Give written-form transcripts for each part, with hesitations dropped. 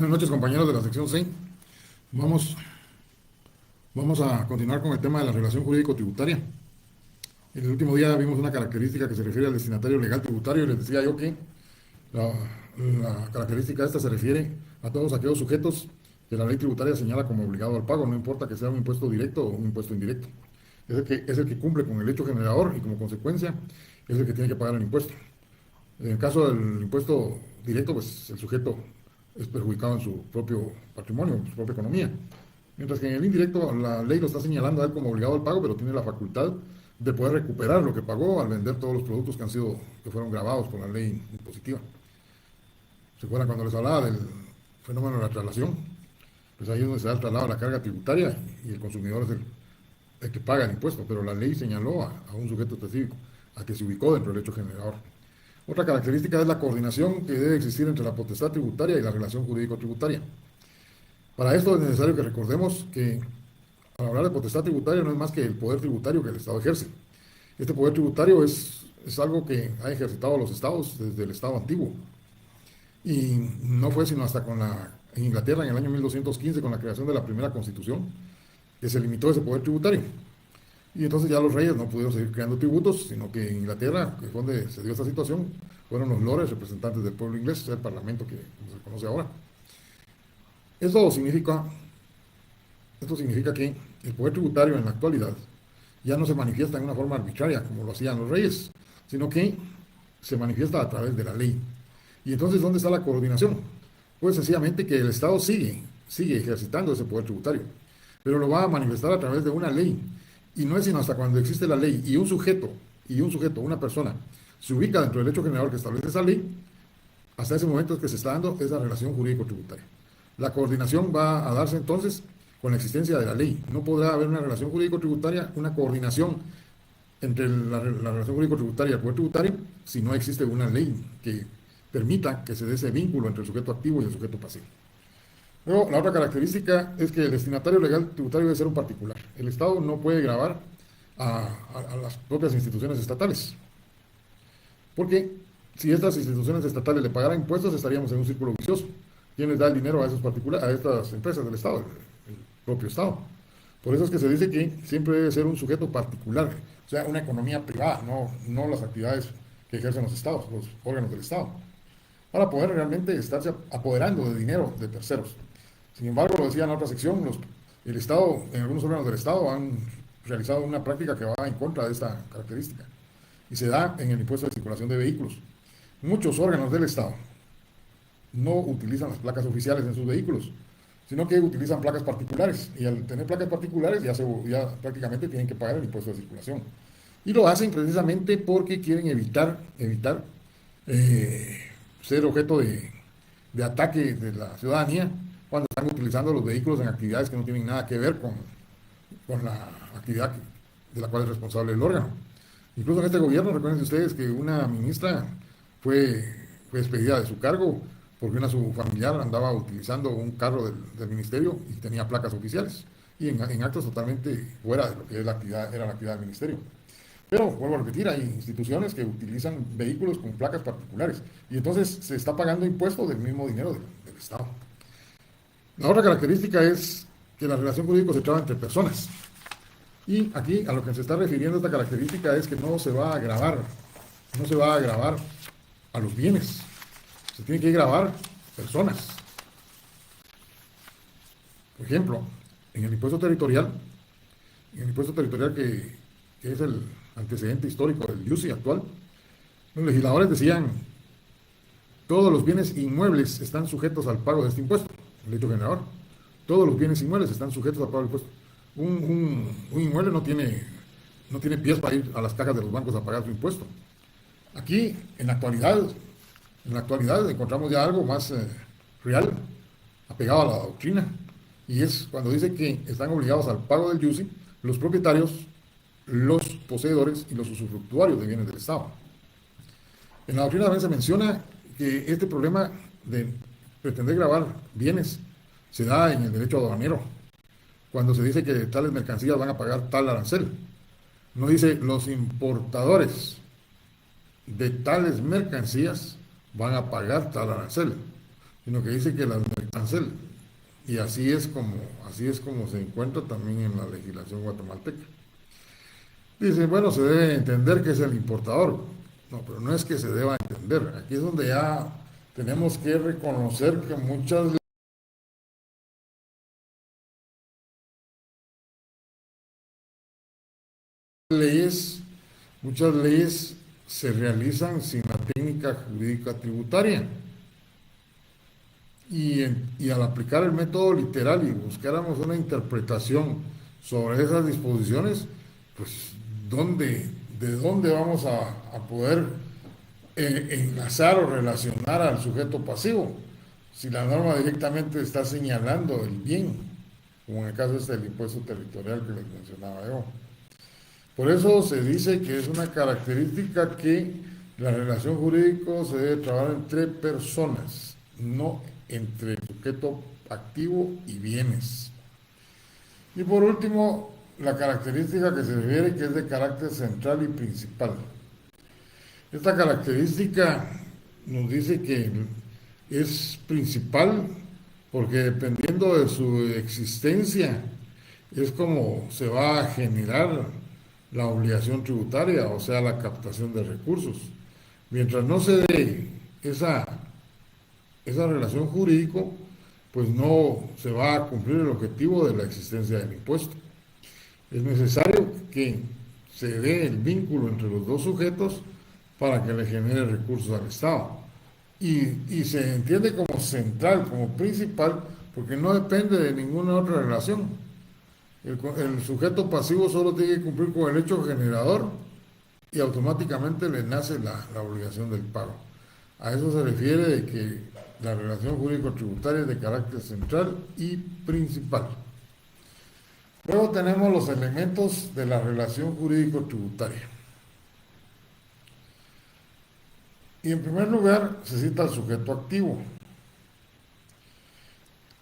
Buenas noches, compañeros de la sección C. Vamos, vamos a continuar con el tema de la relación jurídico-tributaria. En el último día vimos una característica que se refiere al destinatario legal tributario y les decía yo que la, la característica esta se refiere a todos aquellos sujetos que la ley tributaria señala como obligado al pago, no importa que sea un impuesto directo o un impuesto indirecto. Es el que cumple con el hecho generador y como consecuencia es el que tiene que pagar el impuesto. En el caso del impuesto directo, pues el sujeto es perjudicado en su propio patrimonio, en su propia economía. Mientras que en el indirecto la ley lo está señalando a él como obligado al pago, pero tiene la facultad de poder recuperar lo que pagó al vender todos los productos que fueron gravados por la ley impositiva. ¿Se acuerdan cuando les hablaba del fenómeno de la traslación? Pues ahí es donde se da el traslado de la carga tributaria y el consumidor es el que paga el impuesto, pero la ley señaló a un sujeto específico, a que se ubicó dentro del hecho generador. Otra característica es la coordinación que debe existir entre la potestad tributaria y la relación jurídico-tributaria. Para esto es necesario que recordemos que al hablar de potestad tributaria no es más que el poder tributario que el Estado ejerce. Este poder tributario es algo que ha ejercitado los Estados desde el Estado antiguo. Y no fue sino hasta en Inglaterra en el año 1215, con la creación de la primera Constitución, que se limitó ese poder tributario. Y entonces ya los reyes no pudieron seguir creando tributos, sino que en Inglaterra, que fue donde se dio esta situación, fueron los lores, representantes del pueblo inglés, el parlamento que se conoce ahora. Esto significa, esto significa que el poder tributario en la actualidad ya no se manifiesta en una forma arbitraria, como lo hacían los reyes, sino que se manifiesta a través de la ley. Y entonces, ¿dónde está la coordinación? Pues sencillamente que el Estado sigue ejercitando ese poder tributario, pero lo va a manifestar a través de una ley. Y no es sino hasta cuando existe la ley y un sujeto, una persona, se ubica dentro del hecho generador que establece esa ley, hasta ese momento es que se está dando esa relación jurídico-tributaria. La coordinación va a darse entonces con la existencia de la ley. No podrá haber una relación jurídico-tributaria, una coordinación entre la relación jurídico-tributaria y el poder tributario si no existe una ley que permita que se dé ese vínculo entre el sujeto activo y el sujeto pasivo. Luego, la otra característica es que el destinatario legal tributario debe ser un particular. El Estado no puede gravar a las propias instituciones estatales, porque si estas instituciones estatales le pagaran impuestos, estaríamos en un círculo vicioso. ¿Quién les da el dinero a esos a estas empresas del Estado? El propio Estado. Por eso es que se dice que siempre debe ser un sujeto particular, o sea, una economía privada, no las actividades que ejercen los estados, los órganos del Estado, para poder realmente estarse apoderando de dinero de terceros. Sin embargo, lo decía en otra sección, el Estado, en algunos órganos del Estado han realizado una práctica que va en contra de esta característica y se da en el impuesto de circulación de vehículos. Muchos órganos del Estado no utilizan las placas oficiales en sus vehículos, sino que utilizan placas particulares y al tener placas particulares ya prácticamente tienen que pagar el impuesto de circulación. Y lo hacen precisamente porque quieren evitar ser objeto de ataque de la ciudadanía cuando están utilizando los vehículos en actividades que no tienen nada que ver con la actividad de la cual es responsable el órgano. Incluso en este gobierno, recuerden ustedes que una ministra fue despedida de su cargo porque su familiar andaba utilizando un carro del ministerio y tenía placas oficiales y en actos totalmente fuera de lo que es era la actividad del ministerio. Pero, vuelvo a repetir, hay instituciones que utilizan vehículos con placas particulares y entonces se está pagando impuestos del mismo dinero del Estado. La otra característica es que la relación jurídica se traba entre personas. Y aquí a lo que se está refiriendo esta característica es que no se va a gravar a los bienes, se tiene que gravar personas. Por ejemplo, en el impuesto territorial que es el antecedente histórico del UCI actual, los legisladores decían, todos los bienes inmuebles están sujetos al pago de este impuesto, el hecho generador. Todos los bienes inmuebles están sujetos al pago del impuesto. Un inmueble no tiene pies para ir a las cajas de los bancos a pagar su impuesto. Aquí, en la actualidad encontramos ya algo más real, apegado a la doctrina, y es cuando dice que están obligados al pago del UCI los propietarios, los poseedores y los usufructuarios de bienes del Estado. En la doctrina también se menciona que este problema de pretender gravar bienes se da en el derecho aduanero, cuando se dice que tales mercancías van a pagar tal arancel. No dice los importadores de tales mercancías van a pagar tal arancel, sino que dice que las cancel. Y así es como se encuentra también en la legislación guatemalteca. Dice, bueno, se debe entender que es el importador. No, pero no es que se deba entender. Aquí es donde ya tenemos que reconocer que leyes, muchas leyes se realizan sin la técnica jurídica tributaria. Y al aplicar el método literal y buscáramos una interpretación sobre esas disposiciones, pues ¿de dónde vamos a poder enlazar o relacionar al sujeto pasivo? Si la norma directamente está señalando el bien, como en el caso del impuesto territorial que les mencionaba yo. Por eso se dice que es una característica que la relación jurídica se debe trabajar entre personas, no entre sujeto activo y bienes. Y por último, la característica que se refiere que es de carácter central y principal. Esta característica nos dice que es principal porque dependiendo de su existencia es como se va a generar la obligación tributaria, o sea, la captación de recursos. Mientras no se dé esa relación jurídico, pues no se va a cumplir el objetivo de la existencia del impuesto. Es necesario que se dé el vínculo entre los dos sujetos para que le genere recursos al Estado. Y se entiende como central, como principal, porque no depende de ninguna otra relación. El sujeto pasivo solo tiene que cumplir con el hecho generador y automáticamente le nace la obligación del pago. A eso se refiere de que la relación jurídico-tributaria es de carácter central y principal. Luego tenemos los elementos de la relación jurídico-tributaria. Y en primer lugar se cita el sujeto activo.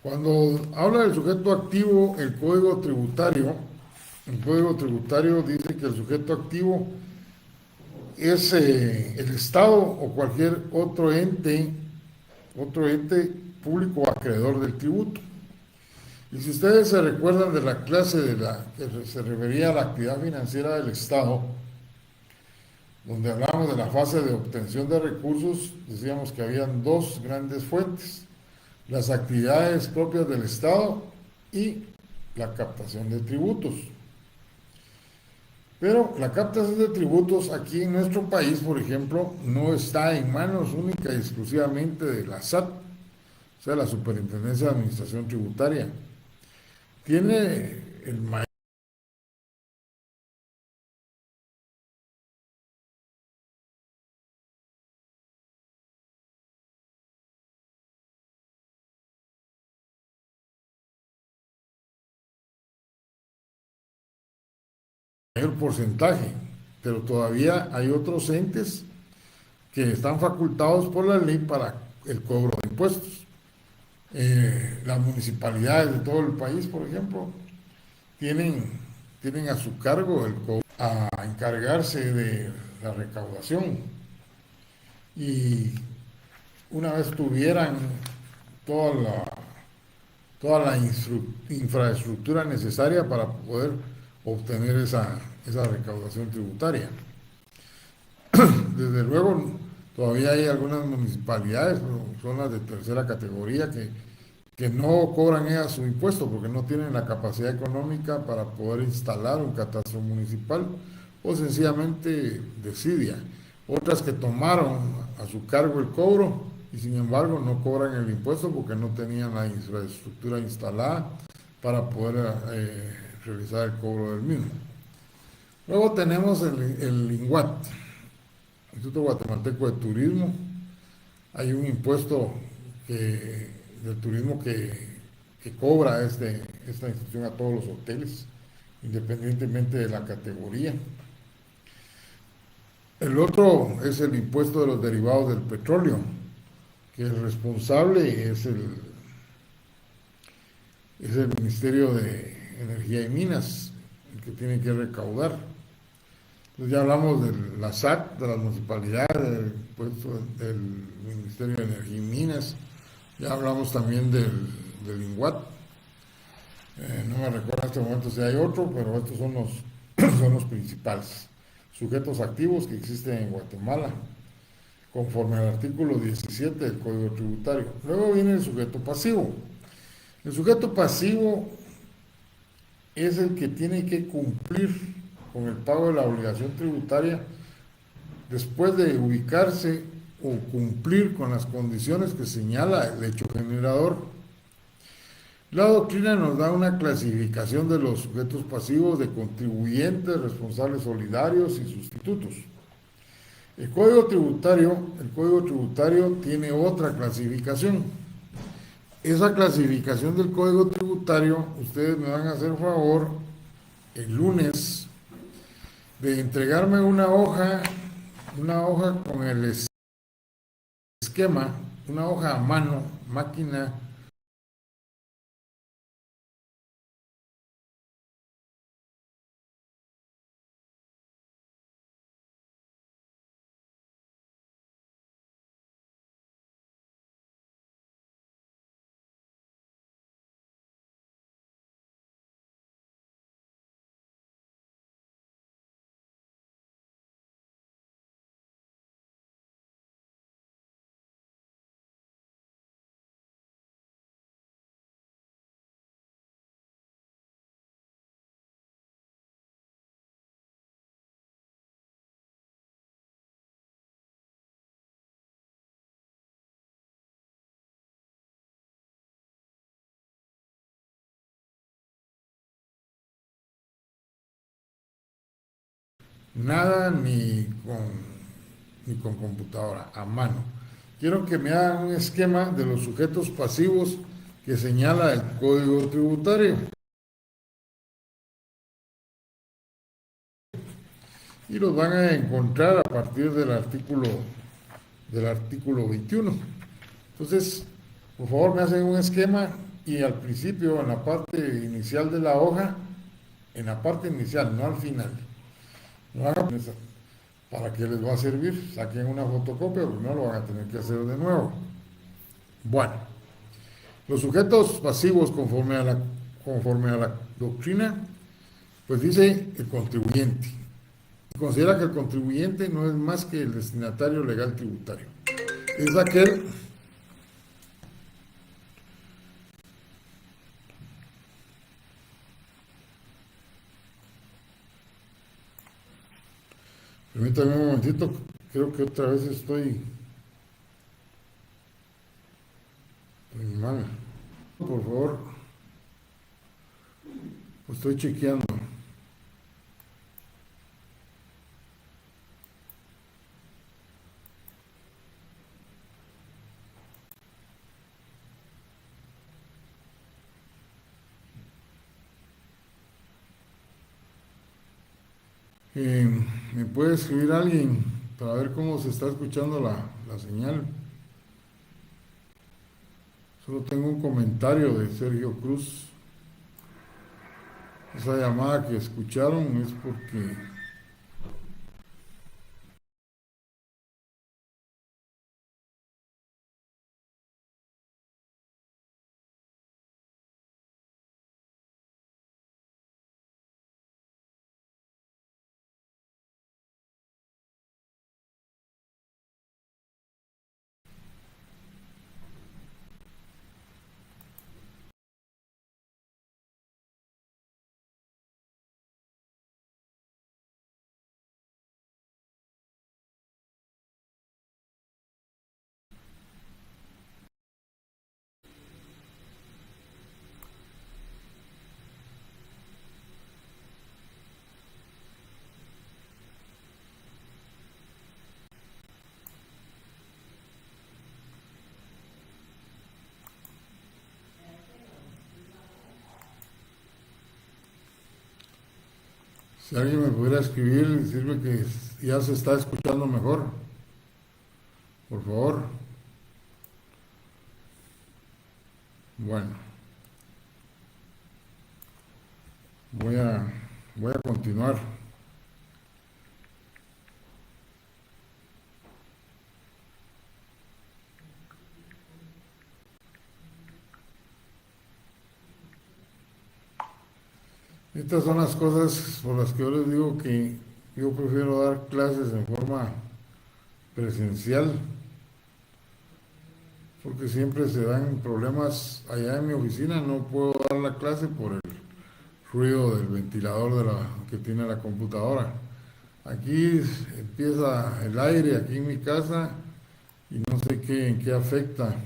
Cuando habla del sujeto activo, el Código Tributario dice que el sujeto activo es el Estado o cualquier otro ente público acreedor del tributo. Y si ustedes se recuerdan de la clase que se refería a la actividad financiera del Estado, donde hablamos de la fase de obtención de recursos, decíamos que habían dos grandes fuentes: las actividades propias del Estado y la captación de tributos. Pero la captación de tributos aquí en nuestro país, por ejemplo, no está en manos única y exclusivamente de la SAT, o sea, la Superintendencia de Administración Tributaria. Tiene el mayor porcentaje, pero todavía hay otros entes que están facultados por la ley para el cobro de impuestos. Las municipalidades de todo el país, por ejemplo, tienen a su cargo el cobro, a encargarse de la recaudación. Y una vez tuvieran toda la infraestructura necesaria para poder obtener esa recaudación tributaria. Desde luego, todavía hay algunas municipalidades, son las de tercera categoría, que no cobran ellas su impuesto porque no tienen la capacidad económica para poder instalar un catastro municipal o sencillamente desidia. Otras que tomaron a su cargo el cobro y sin embargo no cobran el impuesto porque no tenían la infraestructura instalada para poder realizar el cobro del mismo. Luego tenemos el INGUAT, Instituto Guatemalteco de Turismo. Hay un impuesto del turismo que cobra esta institución a todos los hoteles, independientemente de la categoría. El otro es el impuesto de los derivados del petróleo, que el responsable es el Ministerio de Energía y Minas, el que tiene que recaudar. Entonces ya hablamos de la SAT, de las municipalidades, del impuesto del Ministerio de Energía y Minas, Ya hablamos también del INGUAT. No me recuerdo en este momento si hay otro, pero estos son son los principales. Sujetos activos que existen en Guatemala, conforme al artículo 17 del Código Tributario. Luego viene el sujeto pasivo. El sujeto pasivo es el que tiene que cumplir con el pago de la obligación tributaria después de ubicarse o cumplir con las condiciones que señala el hecho generador. La doctrina nos da una clasificación de los sujetos pasivos de contribuyentes, responsables solidarios y sustitutos. El Código Tributario tiene otra clasificación. Esa clasificación del Código Tributario, ustedes me van a hacer favor el lunes de entregarme una hoja con el esquema, una hoja a mano, máquina. Nada ni con computadora, a mano. Quiero que me hagan un esquema de los sujetos pasivos que señala el Código Tributario. Y los van a encontrar a partir del artículo 21. Entonces, por favor, me hacen un esquema y al principio, en la parte inicial de la hoja, en la parte inicial, no al final, no hagan para qué les va a servir, saquen una fotocopia, porque no lo van a tener que hacer de nuevo. Bueno, los sujetos pasivos conforme a la doctrina, pues dice el contribuyente. Considera que el contribuyente no es más que el destinatario legal tributario. Es aquel Permítame un momentito, creo que otra vez estoy mal. Por favor, estoy chequeando. ¿Me puede escribir alguien para ver cómo se está escuchando la señal? Solo tengo un comentario de Sergio Cruz. Esa llamada que escucharon es porque si alguien me pudiera escribir y decirme que ya se está escuchando mejor, por favor. Bueno, voy a, voy a continuar. Estas son las cosas por las que yo les digo que yo prefiero dar clases en forma presencial, porque siempre se dan problemas allá en mi oficina. No puedo dar la clase por el ruido del ventilador que tiene la computadora. Aquí empieza el aire, aquí en mi casa, y no sé en qué afecta.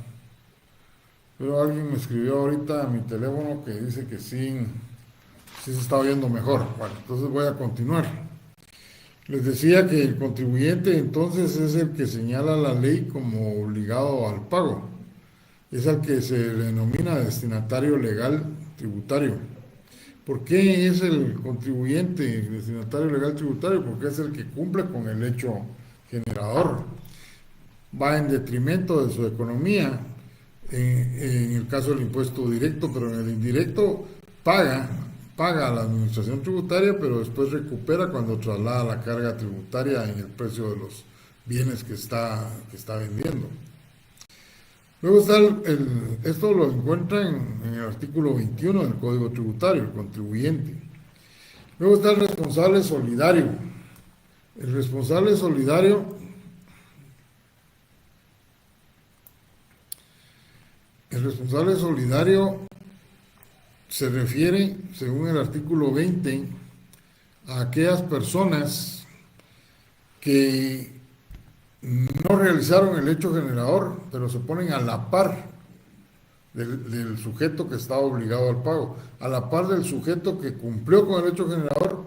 Pero alguien me escribió ahorita a mi teléfono que dice que sí se está oyendo mejor. Bueno, entonces voy a continuar. Les decía que el contribuyente entonces es el que señala la ley como obligado al pago. Es al que se denomina destinatario legal tributario. ¿Por qué es el contribuyente destinatario legal tributario? Porque es el que cumple con el hecho generador. Va en detrimento de su economía, en el caso del impuesto directo, pero en el indirecto paga a la administración tributaria, pero después recupera cuando traslada la carga tributaria en el precio de los bienes que está vendiendo. Luego está esto lo encuentran en el artículo 21 del Código Tributario, el contribuyente. Luego está el responsable solidario. El responsable solidario se refiere, según el artículo 20, a aquellas personas que no realizaron el hecho generador, pero se ponen a la par del sujeto que está obligado al pago, a la par del sujeto que cumplió con el hecho generador,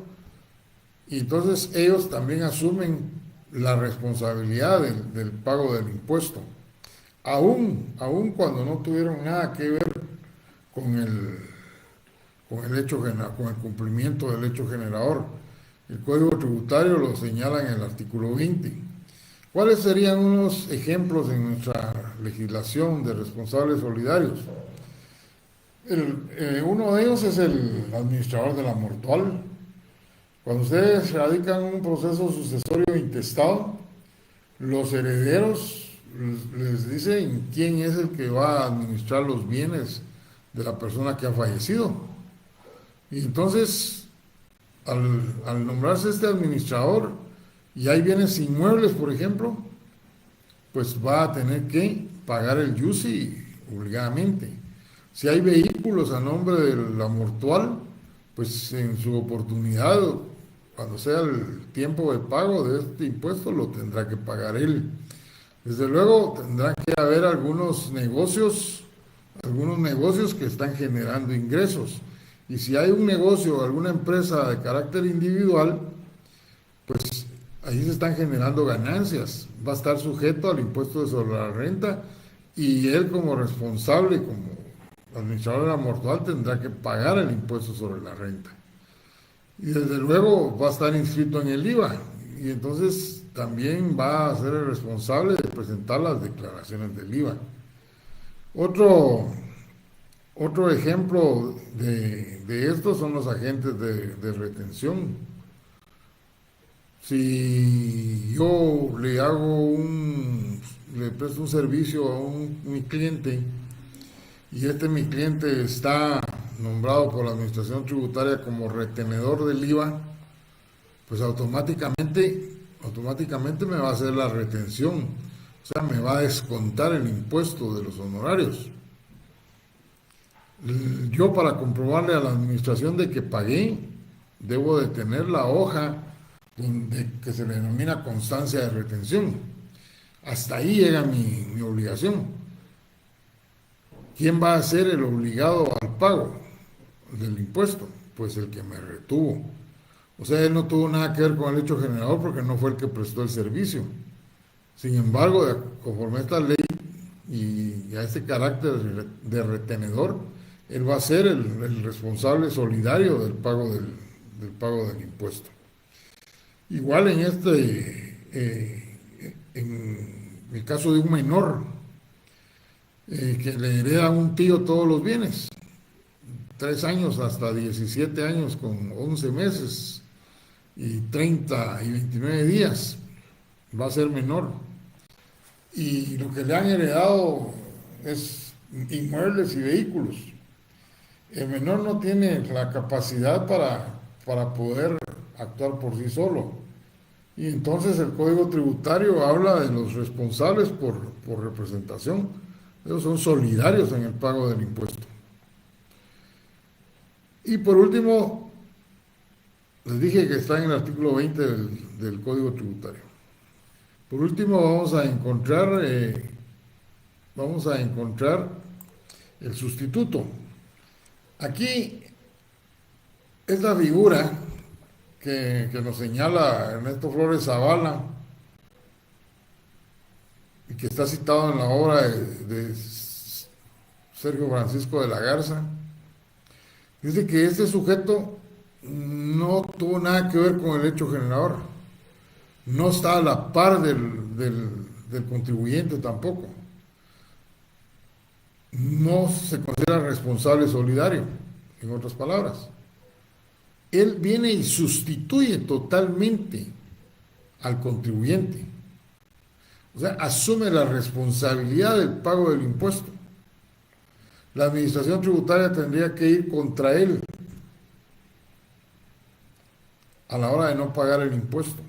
y entonces ellos también asumen la responsabilidad del pago del impuesto, aun cuando no tuvieron nada que ver con con el cumplimiento del hecho generador. El Código Tributario lo señala en el artículo 20. ¿Cuáles serían unos ejemplos en nuestra legislación de responsables solidarios? Uno de ellos es el administrador de la mortual. Cuando ustedes radican un proceso sucesorio intestado, los herederos les dicen quién es el que va a administrar los bienes de la persona que ha fallecido. Y entonces, al nombrarse este administrador, y hay bienes inmuebles, por ejemplo, pues va a tener que pagar el IUCI obligadamente. Si hay vehículos a nombre de la mortual, pues en su oportunidad, cuando sea el tiempo de pago de este impuesto, lo tendrá que pagar él. Desde luego tendrá que haber algunos negocios que están generando ingresos. Y si hay un negocio o alguna empresa de carácter individual, pues ahí se están generando ganancias. Va a estar sujeto al impuesto sobre la renta, y él como responsable, como administrador de la mortual, tendrá que pagar el impuesto sobre la renta. Y desde luego va a estar inscrito en el IVA, y entonces también va a ser el responsable de presentar las declaraciones del IVA. Otro ejemplo de esto son los agentes de retención. Si yo le presto un servicio a mi cliente, y mi cliente está nombrado por la Administración Tributaria como retenedor del IVA, pues automáticamente me va a hacer la retención, o sea, me va a descontar el impuesto de los honorarios. Yo, para comprobarle a la administración de que pagué, debo de tener la hoja que se le denomina constancia de retención. Hasta ahí llega mi obligación. ¿Quién va a ser el obligado al pago del impuesto? Pues el que me retuvo. O sea, él no tuvo nada que ver con el hecho generador, porque no fue el que prestó el servicio. Sin embargo, conforme a esta ley y a este carácter de retenedor, él va a ser el responsable solidario del pago del impuesto. Igual en el caso de un menor que le hereda a un tío todos los bienes, 3 años hasta 17 años con 11 meses y 30 y 29 días, va a ser menor. Y lo que le han heredado es inmuebles y vehículos. El menor no tiene la capacidad para poder actuar por sí solo. Y entonces el Código Tributario habla de los responsables por representación. Ellos son solidarios en el pago del impuesto. Y por último, les dije que está en el artículo 20 del Código Tributario. Por último, vamos a encontrar el sustituto. Aquí es la figura que nos señala Ernesto Flores Zavala y que está citado en la obra de Sergio Francisco de la Garza. Dice que este sujeto no tuvo nada que ver con el hecho generador, no está a la par del contribuyente tampoco, no se considera responsable solidario, en otras palabras. Él viene y sustituye totalmente al contribuyente, o sea, asume la responsabilidad del pago del impuesto. La administración tributaria tendría que ir contra él a la hora de no pagar el impuesto.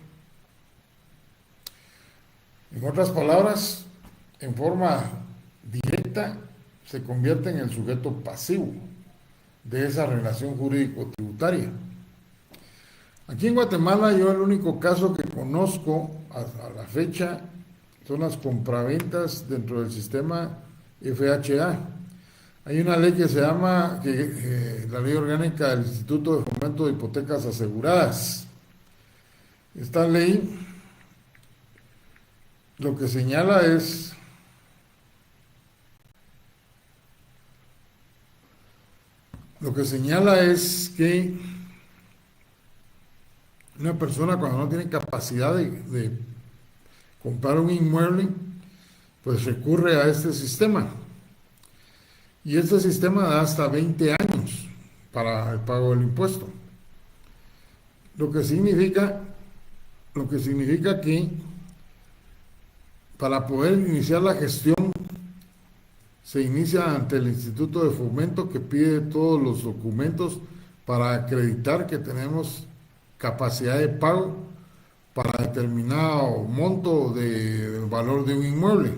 En otras palabras, en forma directa, se convierte en el sujeto pasivo de esa relación jurídico-tributaria. Aquí en Guatemala, yo el único caso que conozco a la fecha son las compraventas dentro del sistema FHA. Hay una ley que se llama la Ley Orgánica del Instituto de Fomento de Hipotecas Aseguradas. Esta ley lo que señala es que una persona cuando no tiene capacidad de comprar un inmueble, pues recurre a este sistema. Y este sistema da hasta 20 años para el pago del impuesto. Lo que significa que para poder iniciar la gestión se inicia ante el Instituto de Fomento, que pide todos los documentos para acreditar que tenemos capacidad de pago para determinado monto de valor de un inmueble.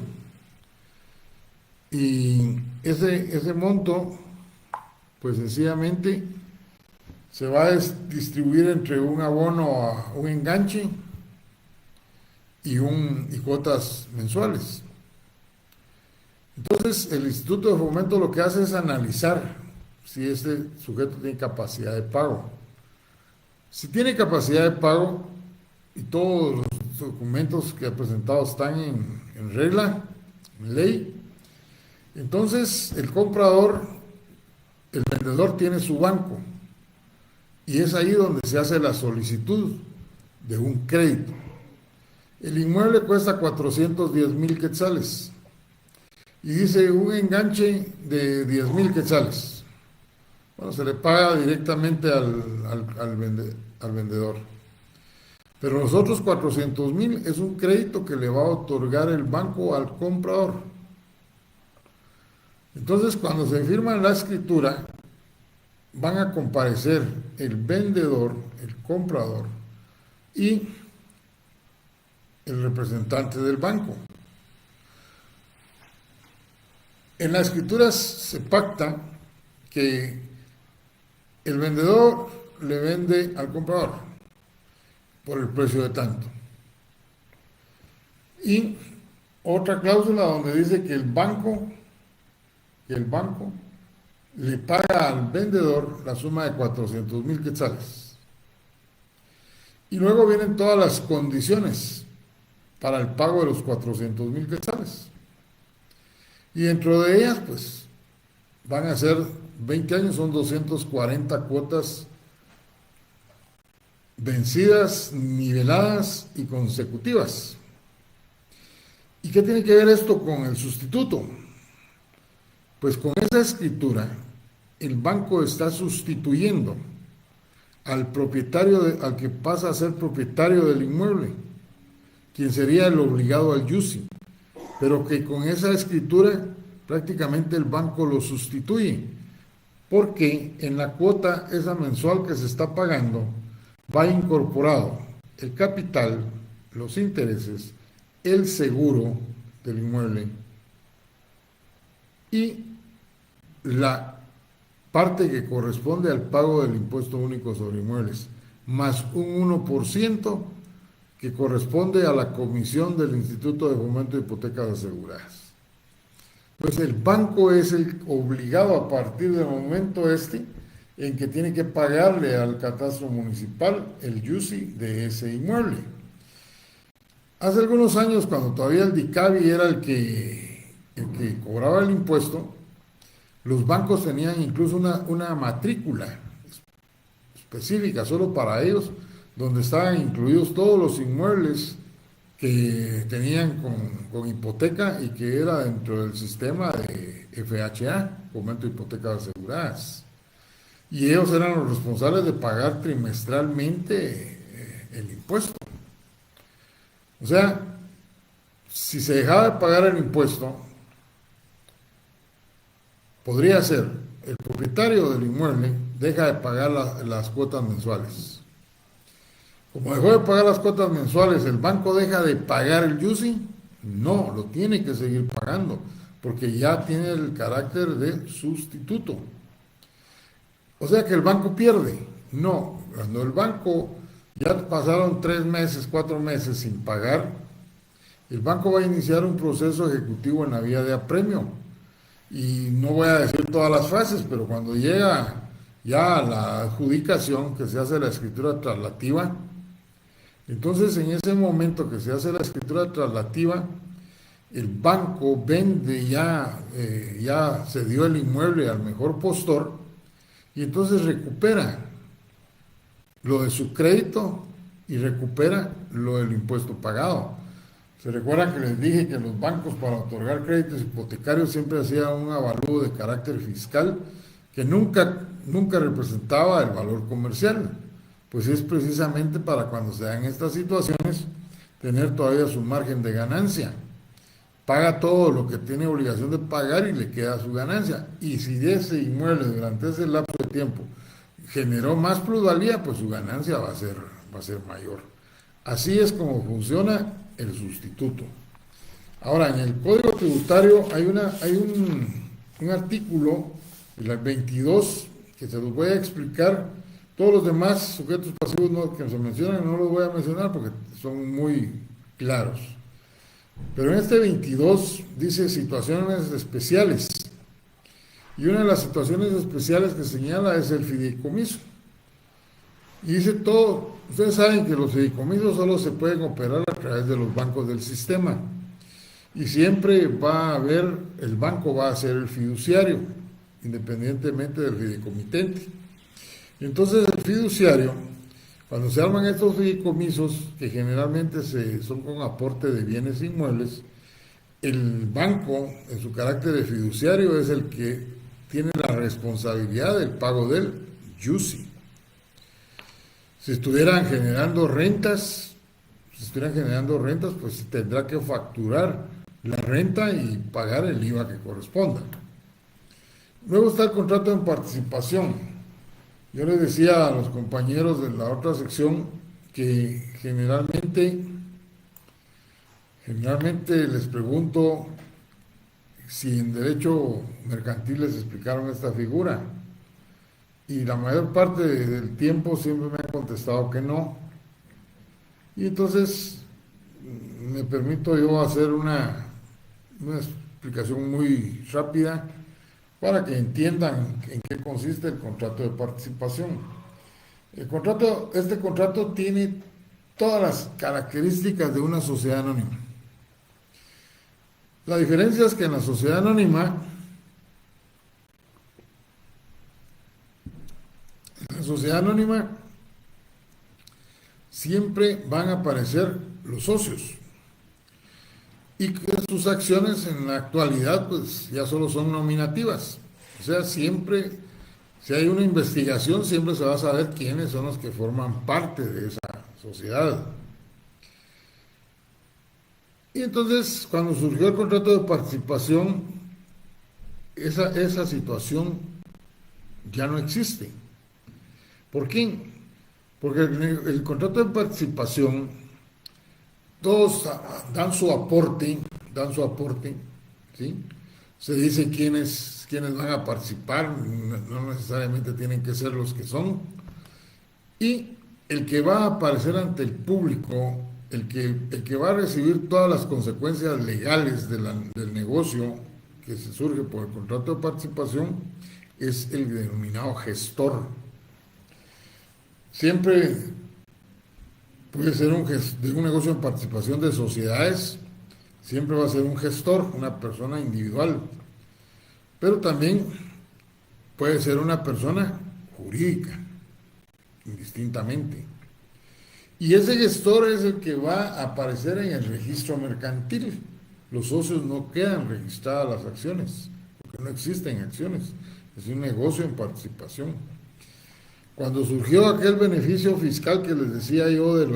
Y ese monto, pues sencillamente se va a distribuir entre un abono a un enganche y cuotas mensuales. Entonces, el Instituto de Fomento lo que hace es analizar si este sujeto tiene capacidad de pago. Si tiene capacidad de pago y todos los documentos que ha presentado están en regla, en ley, entonces el vendedor tiene su banco y es ahí donde se hace la solicitud de un crédito. El inmueble cuesta 410,000 quetzales y dice un enganche de 10,000 quetzales. Bueno, se le paga directamente al vendedor. Pero los otros 400,000 es un crédito que le va a otorgar el banco al comprador. Entonces, cuando se firma la escritura, van a comparecer el vendedor, el comprador y el representante del banco. En las escrituras se pacta que el vendedor le vende al comprador por el precio de tanto. Y otra cláusula donde dice que el banco le paga al vendedor la suma de 400,000 quetzales. Y luego vienen todas las condiciones para el pago de los 400,000 quetzales. Y dentro de ellas, pues, van a ser 20 años, son 240 cuotas vencidas, niveladas y consecutivas. ¿Y qué tiene que ver esto con el sustituto? Pues con esa escritura, el banco está sustituyendo al propietario, al que pasa a ser propietario del inmueble, quien sería el obligado al IUCI, pero que con esa escritura prácticamente el banco lo sustituye, porque en la cuota esa mensual que se está pagando va incorporado el capital, los intereses, el seguro del inmueble y la parte que corresponde al pago del impuesto único sobre inmuebles, más un 1% que corresponde a la comisión del Instituto de Fomento de Hipotecas Aseguradas. Pues el banco es el obligado a partir del momento en que tiene que pagarle al catastro municipal el IUCI de ese inmueble. Hace algunos años, cuando todavía el DICABI era el que cobraba el impuesto, los bancos tenían incluso una matrícula específica solo para ellos, donde estaban incluidos todos los inmuebles que tenían con hipoteca y que era dentro del sistema de FHA, Fomento de Hipotecas Aseguradas. Y ellos eran los responsables de pagar trimestralmente el impuesto. O sea, si se dejaba de pagar el impuesto, podría ser el propietario del inmueble deja de pagar las cuotas mensuales. Como dejó de pagar las cuotas mensuales, ¿el banco deja de pagar el IUCI? No, lo tiene que seguir pagando, porque ya tiene el carácter de sustituto. O sea que el banco pierde. No, cuando el banco ya pasaron 3 meses, 4 meses sin pagar, el banco va a iniciar un proceso ejecutivo en la vía de apremio. Y no voy a decir todas las fases, pero cuando llega ya a la adjudicación, que se hace la escritura traslativa, entonces en ese momento que se hace la escritura traslativa, el banco vende ya se dio el inmueble al mejor postor y entonces recupera lo de su crédito y recupera lo del impuesto pagado. Se recuerda que les dije que los bancos para otorgar créditos hipotecarios siempre hacían un avalúo de carácter fiscal que nunca representaba el valor comercial. Pues es precisamente para cuando se dan estas situaciones tener todavía su margen de ganancia. Paga todo lo que tiene obligación de pagar y le queda su ganancia. Y si ese inmueble durante ese lapso de tiempo generó más plusvalía, pues su ganancia va a ser mayor. Así es como funciona el sustituto. Ahora, en el Código Tributario hay un artículo, el 22, que se los voy a explicar. Todos los demás sujetos pasivos que se mencionan no los voy a mencionar porque son muy claros. Pero en este 22 dice situaciones especiales. Y una de las situaciones especiales que señala es el fideicomiso. Y dice todo, ustedes saben que los fideicomisos solo se pueden operar a través de los bancos del sistema. Y siempre el banco va a ser el fiduciario, independientemente del fideicomitente. Entonces el fiduciario, cuando se arman estos fideicomisos, que generalmente son con aporte de bienes inmuebles, el banco, en su carácter de fiduciario, es el que tiene la responsabilidad del pago del IUCI. Si estuvieran generando rentas, pues tendrá que facturar la renta y pagar el IVA que corresponda. Luego está el contrato en participación. Yo les decía a los compañeros de la otra sección que generalmente les pregunto si en derecho mercantil les explicaron esta figura. Y la mayor parte del tiempo siempre me han contestado que no. Y entonces me permito yo hacer una explicación muy rápida para que entiendan en qué consiste el contrato de participación. Este contrato tiene todas las características de una sociedad anónima. La diferencia es que en la sociedad anónima, siempre van a aparecer los socios y que sus acciones en la actualidad pues ya solo son nominativas. O sea, siempre, si hay una investigación, siempre se va a saber quiénes son los que forman parte de esa sociedad. Y entonces, cuando surgió el contrato de participación, esa situación ya no existe. ¿Por qué? Porque el contrato de participación, todos dan su aporte, ¿sí? Se dice quiénes van a participar, no necesariamente tienen que ser los que son, y el que va a aparecer ante el público, el que va a recibir todas las consecuencias legales del negocio que se surge por el contrato de participación, es el denominado gestor. Siempre puede ser de un negocio en participación de sociedades, siempre va a ser un gestor, una persona individual, pero también puede ser una persona jurídica, indistintamente. Y ese gestor es el que va a aparecer en el registro mercantil. Los socios no quedan registradas las acciones, porque no existen acciones. Es un negocio en participación. Cuando surgió aquel beneficio fiscal que les decía yo de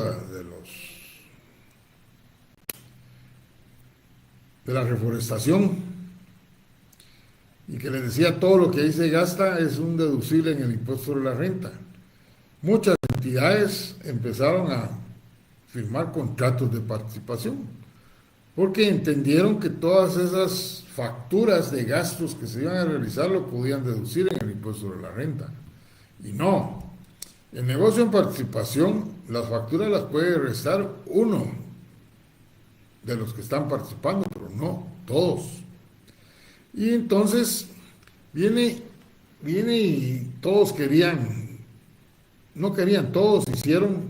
la reforestación, y que les decía todo lo que ahí se gasta es un deducible en el impuesto de la renta, muchas entidades empezaron a firmar contratos de participación, porque entendieron que todas esas facturas de gastos que se iban a realizar lo podían deducir en el impuesto de la renta. Y no, el negocio en participación, las facturas las puede restar uno de los que están participando, pero no todos. Y entonces viene y todos no querían, todos hicieron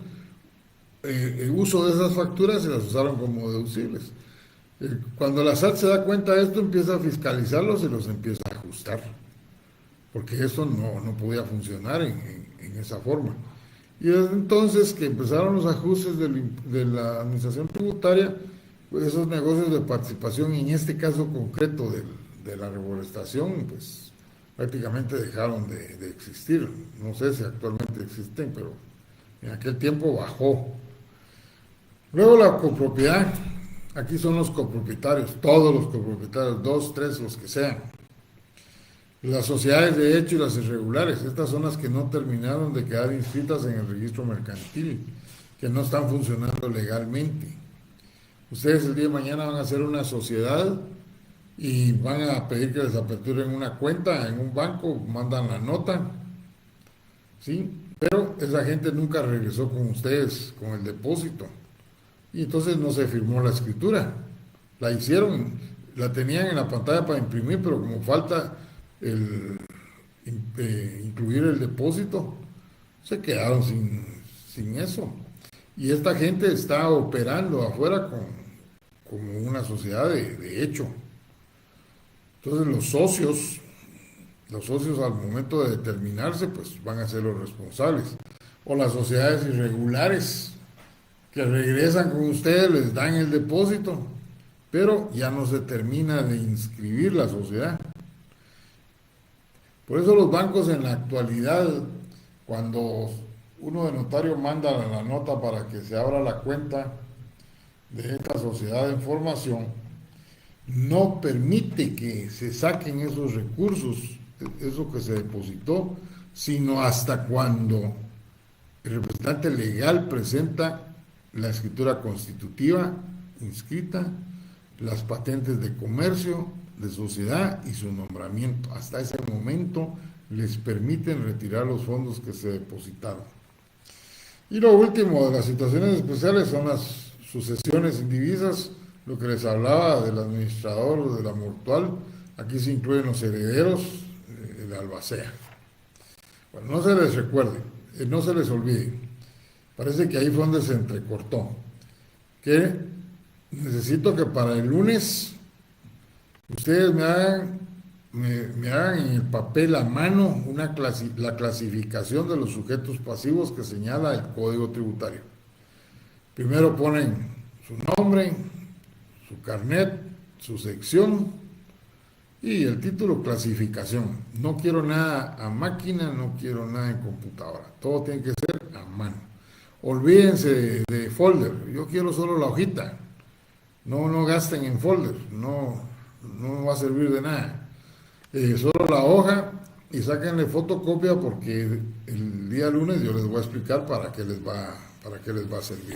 el uso de esas facturas y las usaron como deducibles. Cuando la SAT se da cuenta de esto, empieza a fiscalizarlos y los empieza a ajustar, porque eso no podía funcionar en esa forma. Y desde entonces que empezaron los ajustes de la administración tributaria, pues esos negocios de participación, en este caso concreto de la reforestación, pues prácticamente dejaron de existir. No sé si actualmente existen, pero en aquel tiempo bajó. Luego la copropiedad, aquí son los copropietarios, todos los copropietarios, 2, 3, los que sean. Las sociedades de hecho y las irregulares, estas son las que no terminaron de quedar inscritas en el registro mercantil, que no están funcionando legalmente. Ustedes el día de mañana van a hacer una sociedad y van a pedir que les aperturen una cuenta en un banco, mandan la nota, ¿sí? Pero esa gente nunca regresó con ustedes con el depósito y entonces no se firmó la escritura. La hicieron, la tenían en la pantalla para imprimir, pero como falta incluir el depósito, se quedaron sin eso. Y esta gente está operando afuera como una sociedad de hecho. Entonces los socios al momento de determinarse, pues van a ser los responsables. O las sociedades irregulares que regresan con ustedes, les dan el depósito, pero ya no se termina de inscribir la sociedad. Por eso los bancos en la actualidad, cuando uno de notario manda la nota para que se abra la cuenta de esta sociedad de formación, no permite que se saquen esos recursos, eso que se depositó, sino hasta cuando el representante legal presenta la escritura constitutiva inscrita, las patentes de comercio, de sociedad y su nombramiento. Hasta ese momento les permiten retirar los fondos que se depositaron. Y lo último de las situaciones especiales son las sucesiones indivisas, lo que les hablaba del administrador de la mortual. Aquí se incluyen los herederos de albacea. Bueno, no se les recuerde, no se les olvide. Parece que ahí fue donde se entrecortó. Que necesito que para el lunes ustedes me hagan en el papel a mano la clasificación de los sujetos pasivos que señala el Código Tributario. Primero ponen su nombre, su carnet, su sección y el título clasificación. No quiero nada a máquina, no quiero nada en computadora. Todo tiene que ser a mano. Olvídense de folder. Yo quiero solo la hojita. No gasten en folder. No va a servir de nada. Solo la hoja, y sáquenle fotocopia porque el día lunes yo les voy a explicar para qué les va a servir.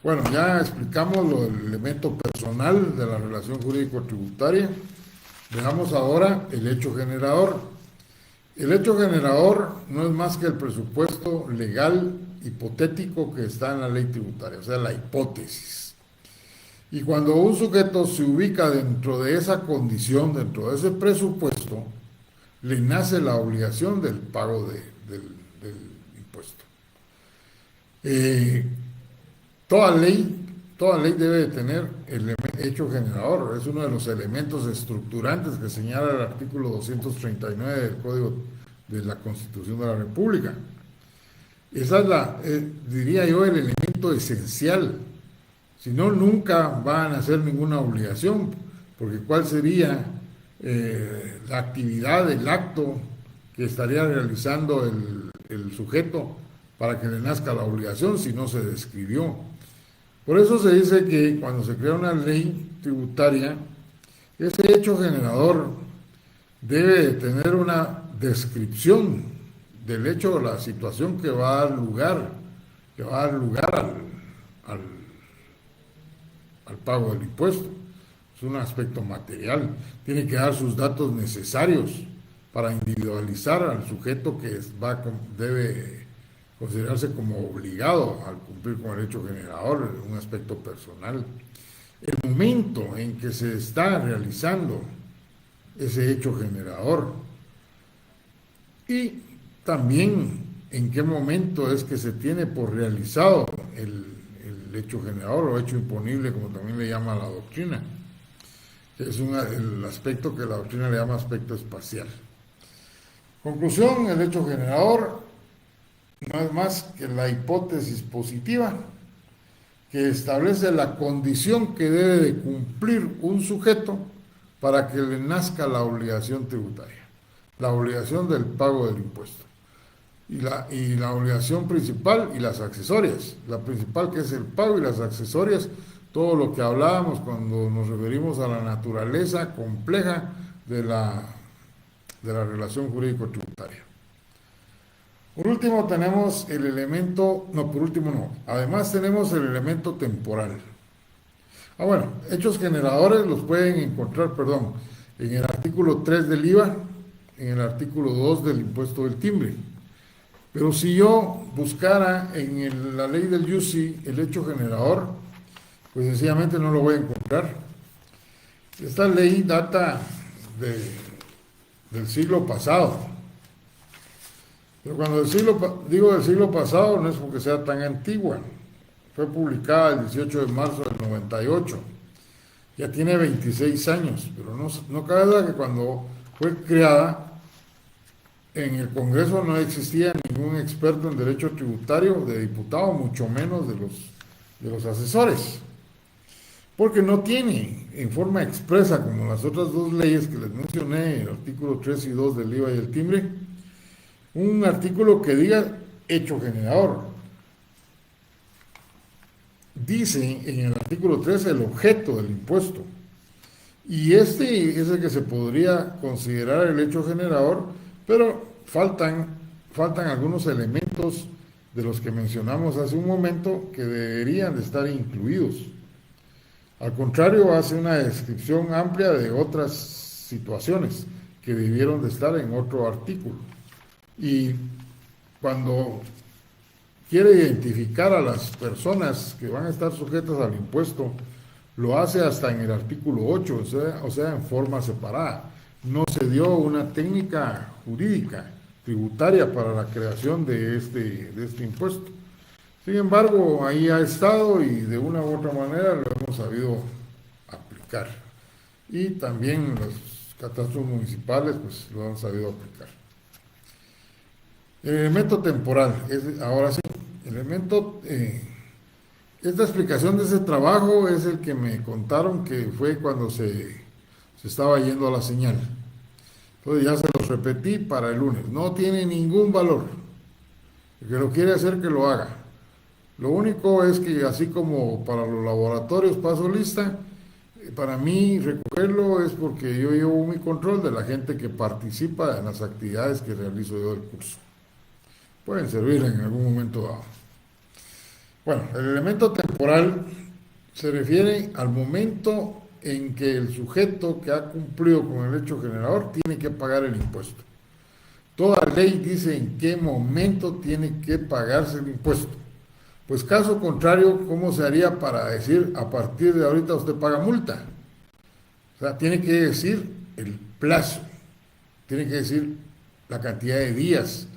Bueno, ya explicamos el elemento personal de la relación jurídico-tributaria. Veamos ahora el hecho generador. El hecho generador no es más que el presupuesto legal hipotético que está en la ley tributaria, o sea, la hipótesis. Y cuando un sujeto se ubica dentro de esa condición, dentro de ese presupuesto, le nace la obligación del pago del impuesto. Toda ley debe de tener el hecho generador, es uno de los elementos estructurantes que señala el artículo 239 del Código de la Constitución de la República. Esa es diría yo, el elemento esencial. Si no, nunca van a hacer ninguna obligación, porque ¿cuál sería la actividad, el acto que estaría realizando el sujeto para que le nazca la obligación si no se describió? Por eso se dice que cuando se crea una ley tributaria, ese hecho generador debe de tener una descripción del hecho o la situación que va a dar lugar, al pago del impuesto. Es un aspecto material. Tiene que dar sus datos necesarios para individualizar al sujeto que debe considerarse como obligado al cumplir con el hecho generador, un aspecto personal. El momento en que se está realizando ese hecho generador y también en qué momento es que se tiene por realizado el hecho generador o hecho imponible, como también le llama la doctrina. Es el aspecto que la doctrina le llama aspecto espacial. Conclusión, el hecho generador no es más que la hipótesis positiva que establece la condición que debe de cumplir un sujeto para que le nazca la obligación tributaria, la obligación del pago del impuesto. Y la obligación principal y las accesorias. La principal, que es el pago, y las accesorias, todo lo que hablábamos cuando nos referimos a la naturaleza compleja de la relación jurídico-tributaria. Por último tenemos el elemento, además tenemos el elemento temporal. Hechos generadores los pueden encontrar, en el artículo 3 del IVA, en el artículo 2 del impuesto del timbre. Pero si yo buscara en la ley del IUCI el hecho generador, pues sencillamente no lo voy a encontrar. Esta ley data del siglo pasado. Pero cuando digo del siglo pasado, no es porque sea tan antigua. Fue publicada el 18 de marzo del 98. Ya tiene 26 años, pero no cabe duda que cuando fue creada, en el Congreso no existía ningún experto en derecho tributario de diputado, mucho menos de los asesores, porque no tiene en forma expresa, como las otras dos leyes que les mencioné, el artículo 3 y 2 del IVA y el timbre, un artículo que diga hecho generador. Dice en el artículo 3 el objeto del impuesto, y este es el que se podría considerar el hecho generador, pero faltan algunos elementos de los que mencionamos hace un momento que deberían de estar incluidos. Al contrario, hace una descripción amplia de otras situaciones que debieron de estar en otro artículo. Y cuando quiere identificar a las personas que van a estar sujetas al impuesto, lo hace hasta en el artículo 8, o sea, en forma separada. No se dio una técnica jurídica tributaria para la creación de este impuesto. Sin embargo, ahí ha estado y de una u otra manera lo hemos sabido aplicar. Y también los catastros municipales pues lo han sabido aplicar. El elemento temporal, ahora sí, esta explicación de ese trabajo es el que me contaron que fue cuando se estaba yendo a la señal. Entonces ya se los repetí para el lunes. No tiene ningún valor. El que lo quiere hacer, que lo haga. Lo único es que, así como para los laboratorios paso lista, para mí recogerlo es porque yo llevo mi control de la gente que participa en las actividades que realizo yo del curso. Pueden servir en algún momento dado. Bueno, el elemento temporal se refiere al momento en que el sujeto que ha cumplido con el hecho generador tiene que pagar el impuesto. Toda ley dice en qué momento tiene que pagarse el impuesto. Pues caso contrario, ¿cómo se haría para decir a partir de ahorita usted paga multa? O sea, tiene que decir el plazo, tiene que decir la cantidad de días,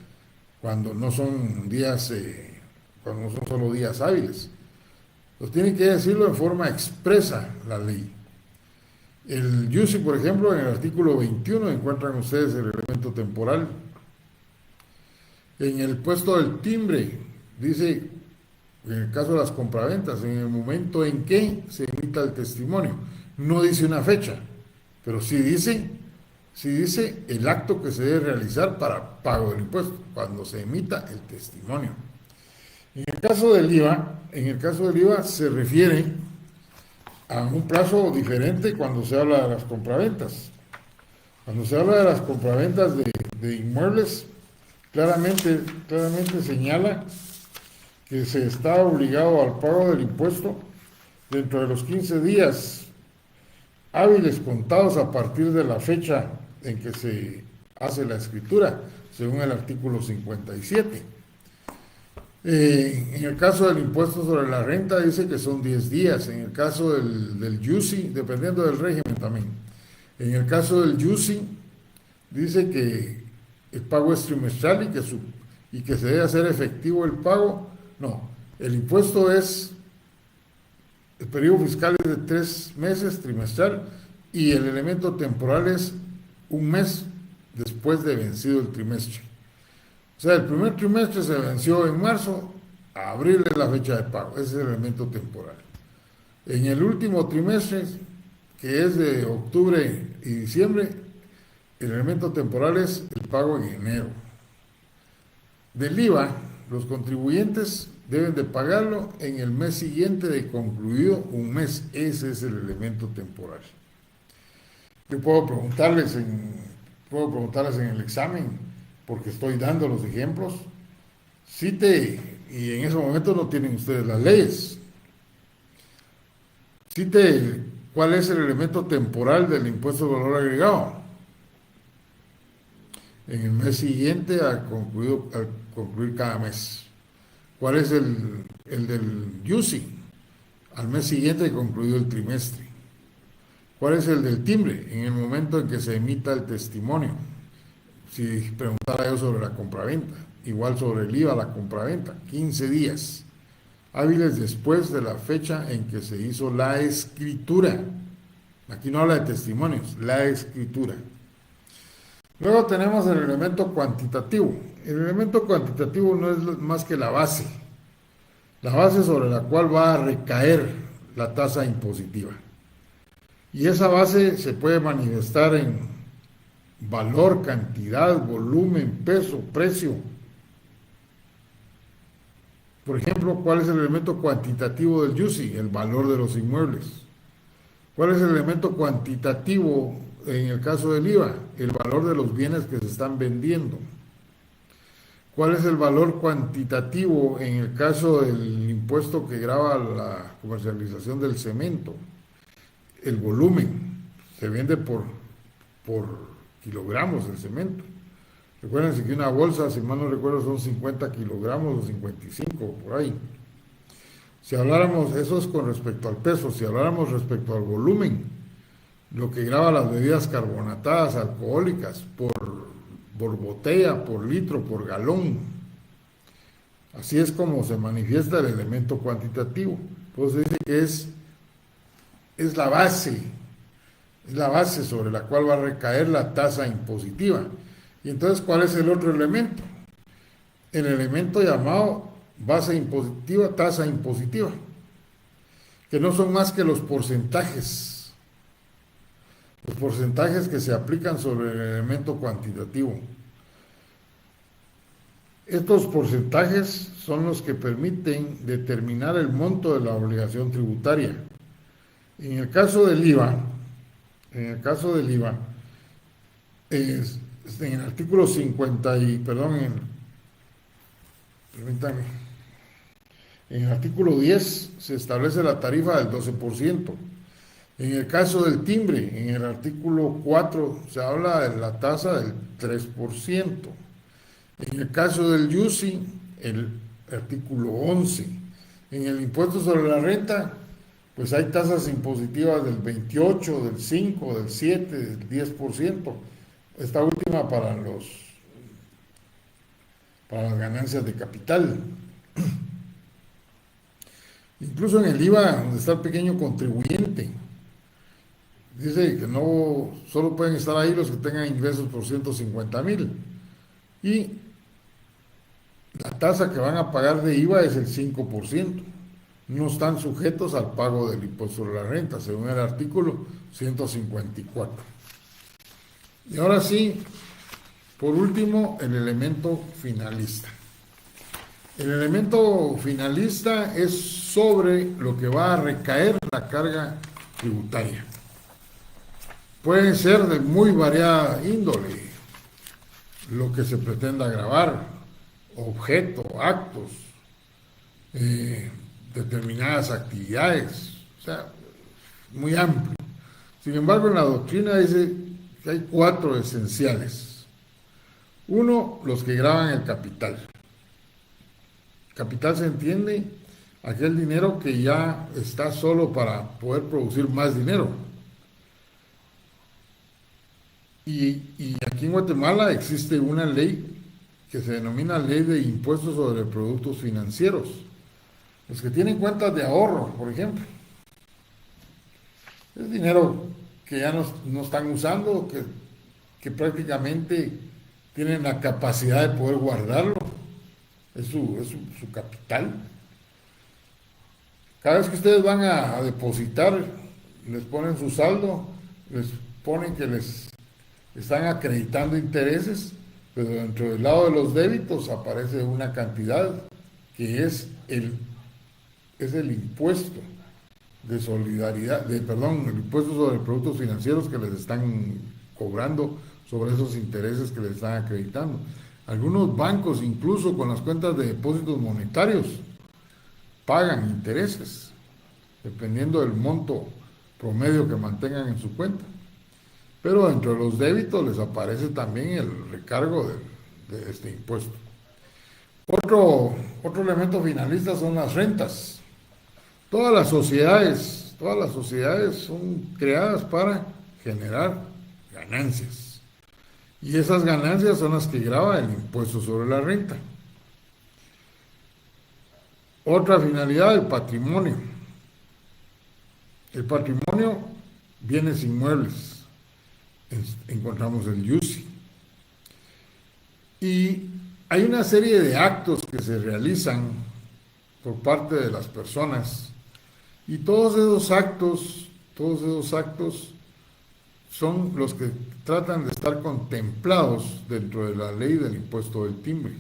cuando no son días, cuando no son solo días hábiles. Pues tiene que decirlo en forma expresa la ley. El UCI, por ejemplo, en el artículo 21 encuentran ustedes el elemento temporal. En el puesto del timbre, dice, en el caso de las compraventas, en el momento en que se emita el testimonio. No dice una fecha, pero sí dice el acto que se debe realizar para pago del impuesto, cuando se emita el testimonio. En el caso del IVA se refiere a un plazo diferente cuando se habla de las compraventas. Cuando se habla de las compraventas de inmuebles, claramente señala que se está obligado al pago del impuesto dentro de los 15 días hábiles contados a partir de la fecha en que se hace la escritura, según el artículo 57. En el caso del impuesto sobre la renta dice que son 10 días, en el caso del UCI, dependiendo del régimen también. En el caso del UCI dice que el pago es trimestral y que se debe hacer efectivo el pago. No, el impuesto el periodo fiscal es de 3 meses, trimestral, y el elemento temporal es un mes después de vencido el trimestre. O sea, el primer trimestre se venció en marzo, a abril es la fecha de pago, ese es el elemento temporal. En el último trimestre, que es de octubre y diciembre, el elemento temporal es el pago en enero. Del IVA, los contribuyentes deben de pagarlo en el mes siguiente de concluido un mes. Ese es el elemento temporal. Yo puedo preguntarles en el examen, porque estoy dando los ejemplos, y en ese momento no tienen ustedes las leyes, cite cuál es el elemento temporal del impuesto de valor agregado. En el mes siguiente al concluir cada mes. ¿Cuál es el del UCI? Al mes siguiente de concluido el trimestre. ¿Cuál es el del timbre? En el momento en que se emita el testimonio. Si preguntara yo sobre la compraventa, igual sobre el IVA, la compraventa, 15 días hábiles después de la fecha en que se hizo la escritura. Aquí no habla de testimonios, la escritura. Luego tenemos el elemento cuantitativo. El elemento cuantitativo no es más que la base sobre la cual va a recaer la tasa impositiva. Y esa base se puede manifestar en valor, cantidad, volumen, peso, precio. Por ejemplo, ¿cuál es el elemento cuantitativo del UCI? El valor de los inmuebles. ¿Cuál es el elemento cuantitativo en el caso del IVA? El valor de los bienes que se están vendiendo. ¿Cuál es el valor cuantitativo en el caso del impuesto que grava la comercialización del cemento? El volumen. Se vende por kilogramos el cemento. Recuérdense que una bolsa, si mal no recuerdo, son 50 kilogramos o 55, por ahí. Si habláramos, eso es con respecto al peso, si habláramos respecto al volumen, lo que grava las bebidas carbonatadas, alcohólicas, por botella, por litro, por galón. Así es como se manifiesta el elemento cuantitativo. Entonces dice que es la base sobre la cual va a recaer la tasa impositiva. Y entonces, ¿cuál es el otro elemento? El elemento llamado base impositiva, tasa impositiva, que no son más que los porcentajes que se aplican sobre el elemento cuantitativo. Estos porcentajes son los que permiten determinar el monto de la obligación tributaria. En el caso del IVA, en el caso del IVA, en el artículo 50 y, perdón, permítame, en el artículo 10 se establece la tarifa del 12%. En el caso del timbre, en el artículo 4 se habla de la tasa del 3%. En el caso del UCI, el artículo 11. En el impuesto sobre la renta, pues hay tasas impositivas del 28, del 5, del 7, del 10%. Esta última para las ganancias de capital. Incluso en el IVA, donde está el pequeño contribuyente, dice que no solo pueden estar ahí los que tengan ingresos por 150,000. Y la tasa que van a pagar de IVA es el 5%. No están sujetos al pago del impuesto sobre la renta, según el artículo 154. Y ahora sí, por último, el elemento finalista. El elemento finalista es sobre lo que va a recaer la carga tributaria. Puede ser de muy variada índole lo que se pretenda gravar, objeto, actos, determinadas actividades, o sea, muy amplio. Sin embargo, en la doctrina dice que hay 4 esenciales. Uno, los que graban el capital. Capital se entiende aquel dinero que ya está solo para poder producir más dinero. Y aquí en Guatemala existe una ley que se denomina Ley de Impuestos sobre Productos Financieros. Los que tienen cuentas de ahorro, por ejemplo. Es dinero que ya no están usando, que prácticamente tienen la capacidad de poder guardarlo. Es su capital. Cada vez que ustedes van a depositar, les ponen su saldo, les ponen que les están acreditando intereses, pero dentro del lado de los débitos aparece una cantidad que es el impuesto de solidaridad, el impuesto sobre productos financieros que les están cobrando sobre esos intereses que les están acreditando. Algunos bancos, incluso con las cuentas de depósitos monetarios, pagan intereses, dependiendo del monto promedio que mantengan en su cuenta. Pero dentro de los débitos les aparece también el recargo de este impuesto. Otro elemento finalista son las rentas. Todas las sociedades son creadas para generar ganancias. Y esas ganancias son las que grava el impuesto sobre la renta. Otra finalidad, el patrimonio. El patrimonio, bienes inmuebles. Encontramos el UCI. Y hay una serie de actos que se realizan por parte de las personas. Y todos esos actos son los que tratan de estar contemplados dentro de la ley del impuesto del timbre.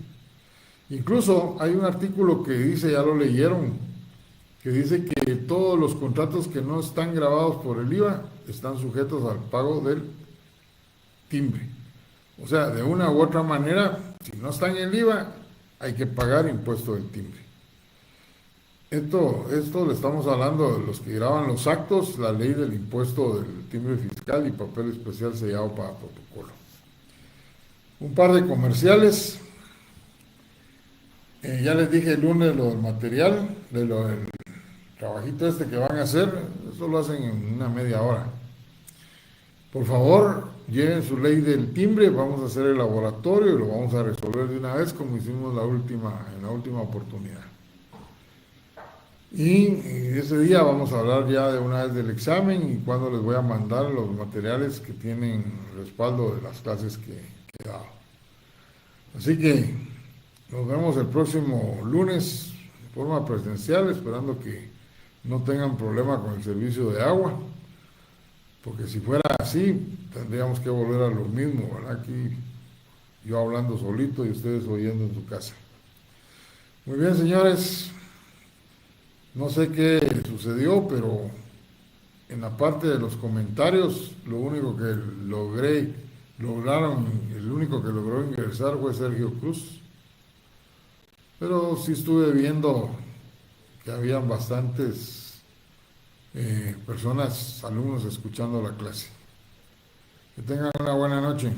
Incluso hay un artículo que dice, ya lo leyeron, que dice que todos los contratos que no están grabados por el IVA están sujetos al pago del timbre. O sea, de una u otra manera, si no están en el IVA, hay que pagar impuesto del timbre. Esto le estamos hablando de los que graban los actos, la ley del impuesto del timbre fiscal y papel especial sellado para protocolo. Un par de comerciales. Ya les dije el lunes lo del material, del trabajito este que van a hacer, eso lo hacen en una media hora. Por favor, lleven su ley del timbre, vamos a hacer el laboratorio y lo vamos a resolver de una vez como hicimos en la última oportunidad. Y ese día vamos a hablar ya de una vez del examen y cuándo les voy a mandar los materiales que tienen respaldo de las clases que he dado. Así que nos vemos el próximo lunes de forma presencial, esperando que no tengan problema con el servicio de agua, porque si fuera así tendríamos que volver a lo mismo, ¿verdad? Aquí yo hablando solito y ustedes oyendo en su casa. Muy bien, señores. No sé qué sucedió, pero en la parte de los comentarios, lo único que el único que logró ingresar fue Sergio Cruz. Pero sí estuve viendo que habían bastantes personas, alumnos escuchando la clase. Que tengan una buena noche.